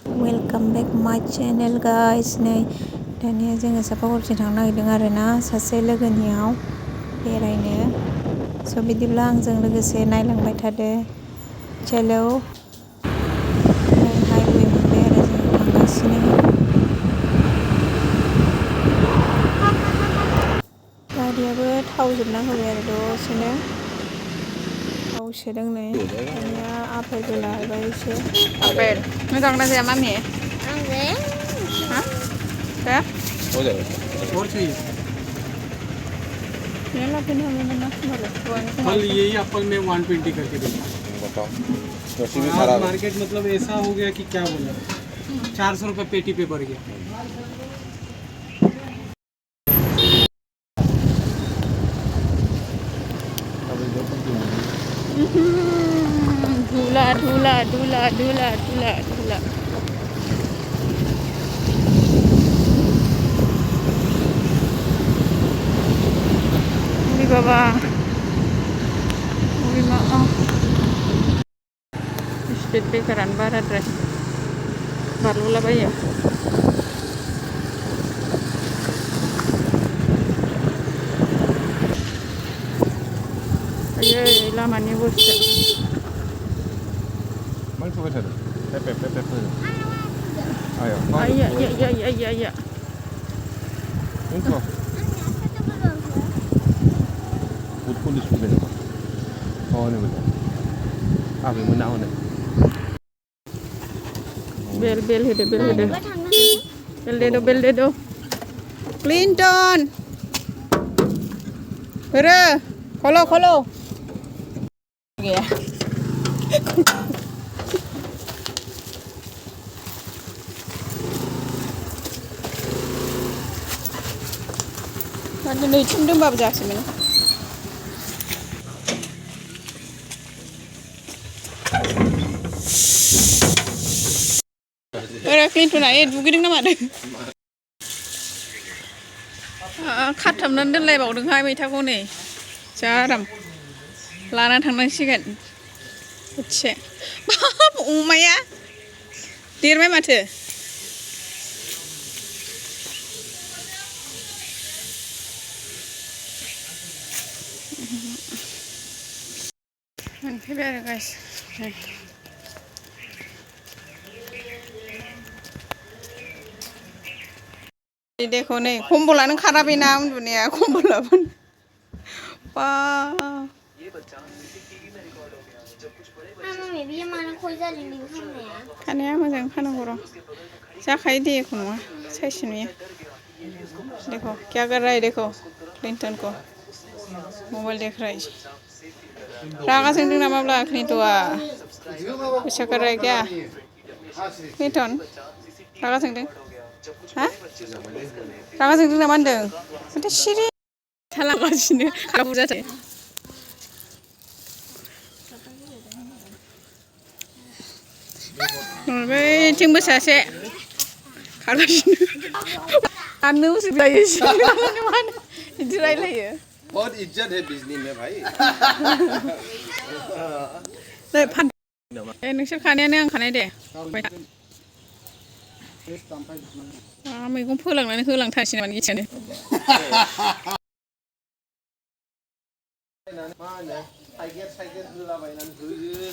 Welcome back my channel guys. नै दानिया जोङो सापागुरिथिं थांनो नागिरदों आरोना सासे लोगोनियाव बेरायनो। स' बिदिब्ला आंजों लोगोसे नायलांबाय थादो। चलो हाइवे मोनबाय आरो जों थांगासिनो। गारियाबो थाव जोबना होबाय आरो दसेनो। थाव सोदों नै दानिया आपेलबो लाबाय एसे। आपेल मोजां ना जाया मामि? हाँ? क्या? हो जाएगा और चाहिए ये ला फिर हमें ना फल यही एप्पल में 120 करके देता बताओ नसीब हूँ। खराब है। मार्केट मतलब ऐसा हो गया कि क्या बोले 400 रुपये पेटी पे बढ़ गया। झूला झूला झूला झूला झूला झूला Uy baba Uy maaf speed breakeran baradray baruलाबायो आयै लामानि अबस्था 뭘 보고 찾아? 빼빼빼빼. 아야. आया 이거. 못 꼴리 죽이는 거. 어느 거야? 아, 왜 못 나오네. bel hede bel dedo Clinton Bere kholo ya Nanti nih cendem bapak jasmin. Clinton aja dugiring nama deh. Khatamnan दोनलायबावदोंहाय मैथाखौ नै जा आराम लाना थांनांसिगोन एसे बाब अमाया देरबाय माथो मोनफैबाय आरो गाइस देखो नै खम्बलानो खारा बेना उन्दुनाया खम्बलाबो बा खानाया मोजां खानांगौ र' जाखायो दे एख नङा साइस नुयो देखो क्या कर रहा है देखो क्लिंटन को मोबाइल देख रहा है रागा जोंदों नामाब्ला क्लिंटनआ गुस्सा कर रहा है क्या क्लिंटन रागा जोंदों हा रागा जोंदों नामा होनदों माथो सिरि थालागासिनो खाबु जाथाय बैथिंबो सासे खारगासिनो आनो उसुबिदायो बिदि रायलायो बहुत इज्जत है बिजली में भाई नै फान नोंसोर खानायानो आं खानाय दे मैगं फोलांनानै होलांथारसै नामा गिथिङानो मा होनो थाइगिर होलाबायनानै होयो